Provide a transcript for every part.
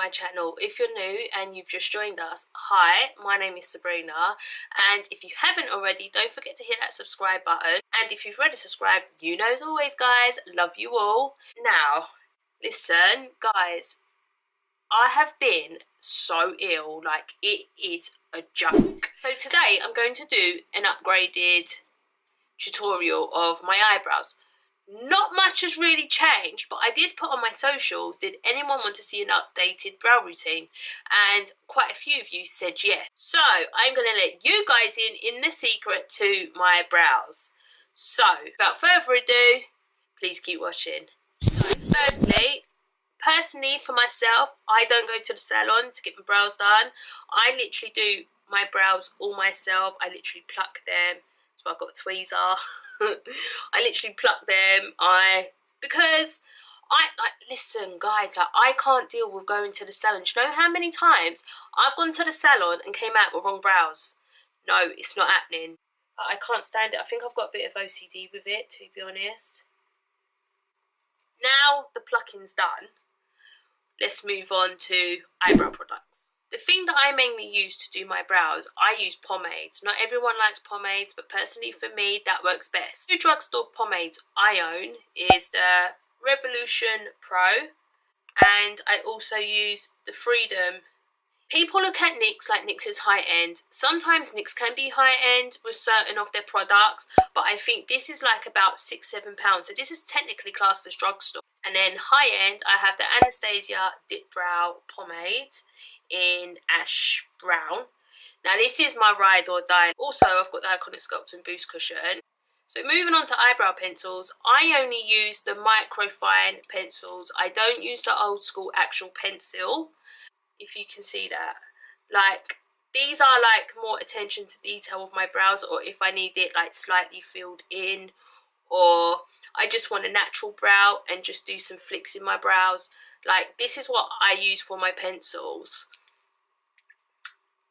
my channel. If you're new and you've just joined us, hi, my name is Sabrina, and if you haven't already, don't forget to hit that subscribe button, and if you've already subscribed, you know as always guys, love you all. Now listen guys, I have been so ill, like it is a joke. So today I'm going to do an upgraded tutorial of my eyebrows. Not much has really changed, but I did put on my socials, did anyone want to see an updated brow routine? And quite a few of you said yes. So I'm going to let you guys in the secret to my brows. So without further ado, please keep watching. Firstly, personally for myself, I don't go to the salon to get my brows done. I literally do my brows all myself. I literally pluck them. So I've got a tweezer. I literally pluck them. Because listen guys, like, I can't deal with going to the salon. Do you know how many times I've gone to the salon and came out with wrong brows? No, it's not happening. I can't stand it. I think I've got a bit of OCD with it, to be honest. Now the plucking's done, let's move on to eyebrow products. The thing that I mainly use to do my brows, I use pomades. Not everyone likes pomades, but personally for me, that works best. The drugstore pomades I own is the Revolution Pro, and I also use the Freedom. People look at NYX like NYX is high end. Sometimes NYX can be high end with certain of their products, but I think this is like about £6–7. So this is technically classed as drugstore. And then high end, I have the Anastasia Dip Brow Pomade in Ash Brown. Now this is my ride or die. Also, I've got the Iconic Sculpt and Boost Cushion. So moving on to eyebrow pencils, I only use the microfine pencils. I don't use the old school actual pencil. If you can see that, like these are like more attention to detail with my brows, or if I need it like slightly filled in, or I just want a natural brow and just do some flicks in my brows. Like this is what I use for my pencils.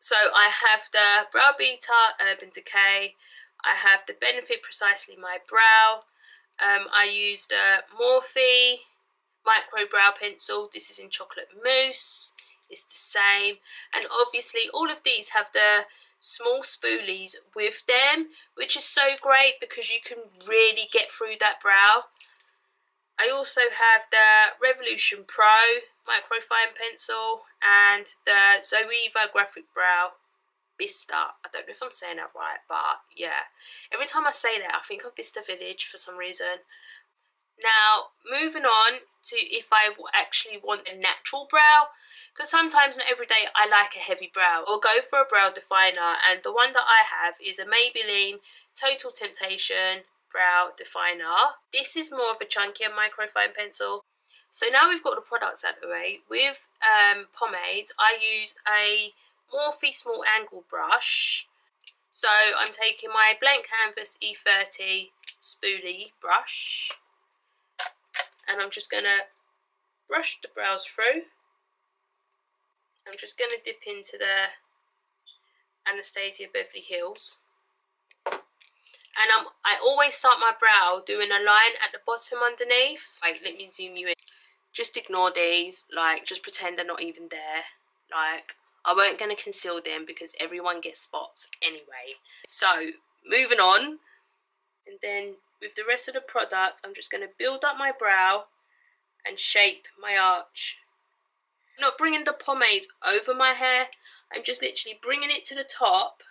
So I have the Brow Beater Urban Decay, I have the Benefit Precisely My Brow, I use the Morphe Micro Brow Pencil. This is in Chocolate Mousse. It's the same, and obviously all of these have the small spoolies with them, which is so great because you can really get through that brow. I also have the Revolution Pro Microfine Pencil and the Zoeva Graphic Brow Bista. I don't know if I'm saying that right, but yeah, every time I say that I think of Bista Village for some reason. Now, moving on to if I actually want a natural brow, because sometimes not every day I like a heavy brow, or go for a brow definer, and the one that I have is a Maybelline Total Temptation Brow Definer. This is more of a chunkier microfine pencil. So now we've got the products out of the way. With pomades, I use a Morphe Small Angle brush. So I'm taking my Blank Canvas E30 spoolie brush, and I'm just going to brush the brows through. I'm just going to dip into the Anastasia Beverly Hills. And I always start my brow doing a line at the bottom underneath. Like, let me zoom you in. Just ignore these. Like, just pretend they're not even there. Like, I won't going to conceal them because everyone gets spots anyway. So, moving on. And then with the rest of the product, I'm just going to build up my brow and shape my arch. I'm not bringing the pomade over my hair, I'm just literally bringing it to the top,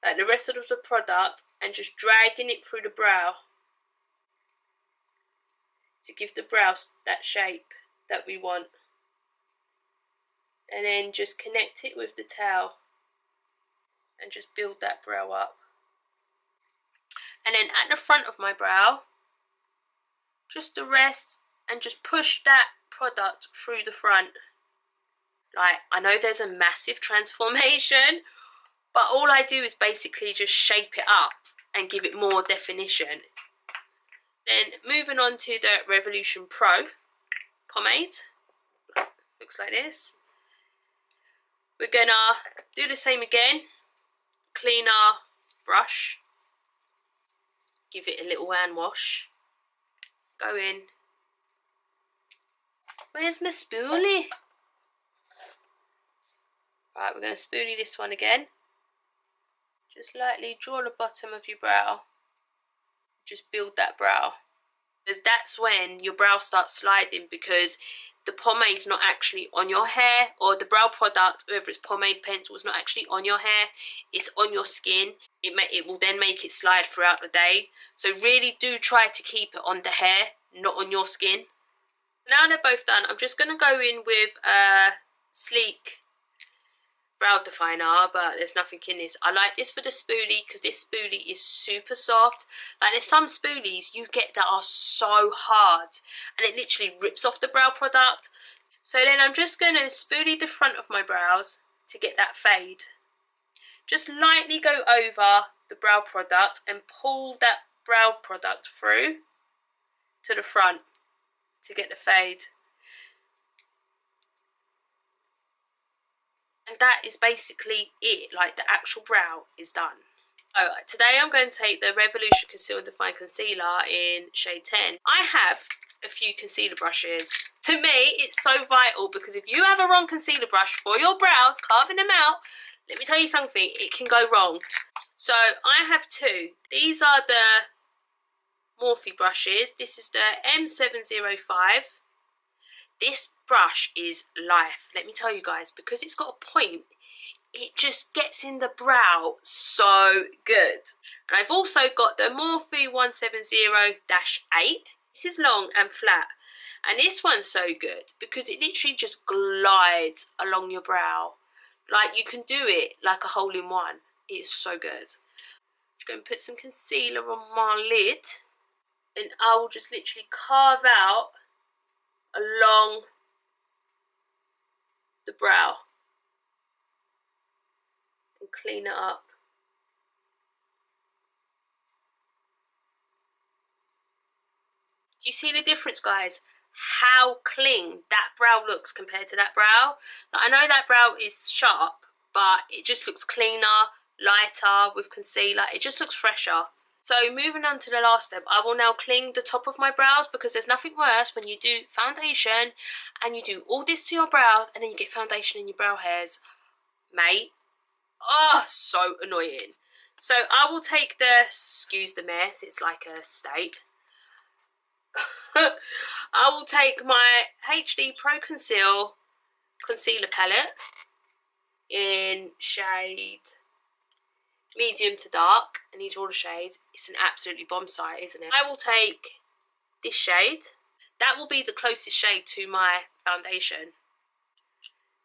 like the rest of the product, and just dragging it through the brow to give the brow that shape that we want. And then just connect it with the towel and just build that brow up. And then at the front of my brow, just the rest, and just push that product through the front. Like, I know there's a massive transformation, but all I do is basically just shape it up and give it more definition. Then moving on to the Revolution Pro pomade, looks like this. We're gonna do the same again, clean our brush, give it a little hand wash, go in. Where's my spoolie? Right, we're going to spoolie this one again. Just lightly draw the bottom of your brow. Just build that brow. Because that's when your brow starts sliding, because the pomade's not actually on your hair, or the brow product, whether it's pomade, pencil, is not actually on your hair, it's on your skin. It will then make it slide throughout the day. So really do try to keep it on the hair, not on your skin. Now they're both done, I'm just going to go in with Sleek brow definer, but there's nothing in this. I like this for the spoolie because this spoolie is super soft. Like, there's some spoolies you get that are so hard and it literally rips off the brow product. So then I'm just going to spoolie the front of my brows to get that fade. Just lightly go over the brow product and pull that brow product through to the front to get the fade. And that is basically it. Like, the actual brow is done. So today I'm going to take the Revolution Conceal and Define Concealer in shade 10. I have a few concealer brushes. To me, it's so vital, because if you have a wrong concealer brush for your brows, carving them out, let me tell you something, it can go wrong. So I have two. These are the Morphe brushes. This is the M705. This brush is life, let me tell you guys, because it's got a point. It just gets in the brow so good. And I've also got the Morphe 170-8. This is long and flat. And this one's so good because it literally just glides along your brow. Like, you can do it like a hole-in-one. It's so good. I'm going to put some concealer on my lid. And I will just literally carve out along the brow and clean it up. Do you see the difference, guys? How clean that brow looks compared to that brow. Now, I know that brow is sharp, but it just looks cleaner, lighter with concealer. It just looks fresher. So moving on to the last step, I will now clean the top of my brows, because there's nothing worse when you do foundation and you do all this to your brows and then you get foundation in your brow hairs. Mate, oh, so annoying. So I will take the, excuse the mess, it's like a state. I will take my HD Pro Conceal concealer palette in shade medium to dark, and these are all the shades. It's an absolutely bomb site, isn't it? I will take this shade. That will be the closest shade to my foundation.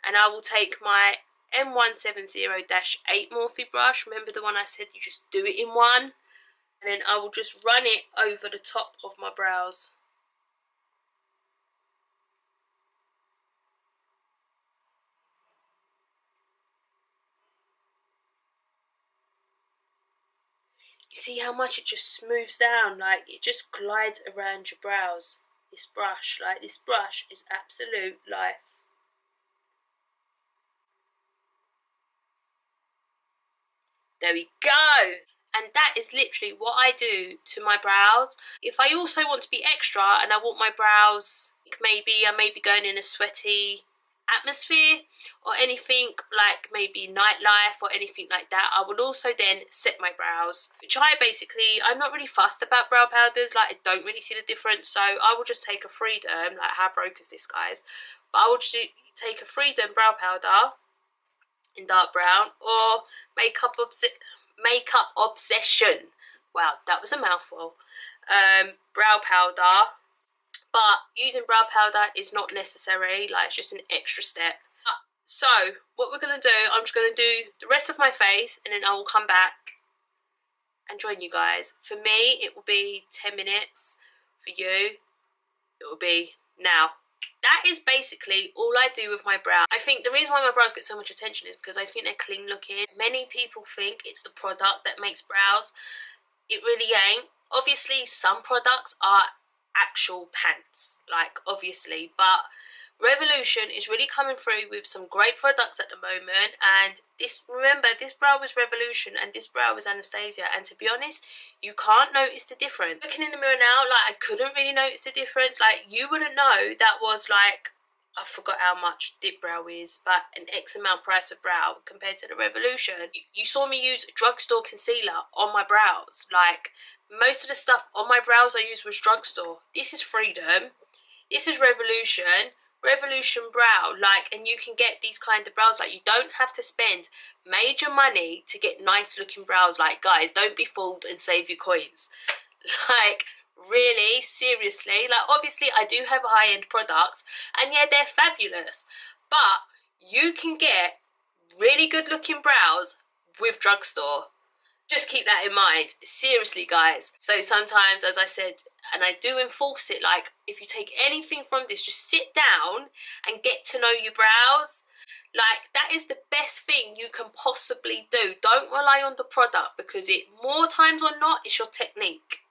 And I will take my M170-8 Morphe brush. Remember the one I said you just do it in one? And then I will just run it over the top of my brows. You see how much it just smooths down? Like, it just glides around your brows. This brush, like, this brush is absolute life. There we go. And that is literally what I do to my brows. If I also want to be extra and I want my brows, maybe I may be going in a sweaty atmosphere or anything, like maybe nightlife or anything like that, I will also then set my brows, which I'm not really fussed about brow powders. Like, I don't really see the difference, so I will just take a Freedom. Like, how broke is this, guys? But I will just take a Freedom brow powder in dark brown, or Makeup Obsession, wow, that was a mouthful, brow powder. But using brow powder is not necessary, like, it's just an extra step. So what we're going to do, I'm just going to do the rest of my face, and then I will come back and join you guys. For me, it will be 10 minutes. For you, it will be now. That is basically all I do with my brow. I think the reason why my brows get so much attention is because I think they're clean looking. Many people think it's the product that makes brows. It really ain't. Obviously, some products are actual pants, like, obviously, but Revolution is really coming through with some great products at the moment. And this, remember, this brow was Revolution and this brow was Anastasia, and to be honest, you can't notice the difference. Looking in the mirror now, like, I couldn't really notice the difference. Like, you wouldn't know that was, like, I forgot how much dip brow is, but an X amount price of brow compared to the Revolution. You saw me use Drugstore concealer on my brows. Like, most of the stuff on my brows I used was Drugstore. This is Freedom. This is Revolution. Revolution brow. Like, and you can get these kind of brows. Like, you don't have to spend major money to get nice looking brows. Like, guys, don't be fooled and save your coins. Like, really, seriously, like, obviously I do have high-end products, and yeah, they're fabulous, but you can get really good looking brows with Drugstore. Just keep that in mind, seriously, guys. So sometimes, as I said, and I do enforce it, like, if you take anything from this, just sit down and get to know your brows. Like, that is the best thing you can possibly do. Don't rely on the product, because it, more times or not, it's your technique.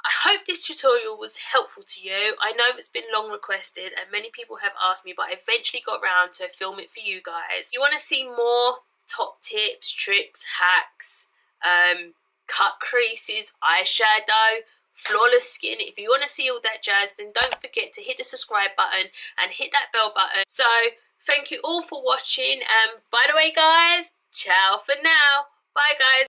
I hope this tutorial was helpful to you. I know it's been long requested and many people have asked me, but I eventually got around to film it for you guys. If you want to see more top tips, tricks, hacks, cut creases, eyeshadow, flawless skin, if you want to see all that jazz, then don't forget to hit the subscribe button and hit that bell button. So thank you all for watching, and by the way, guys, ciao for now. Bye, guys.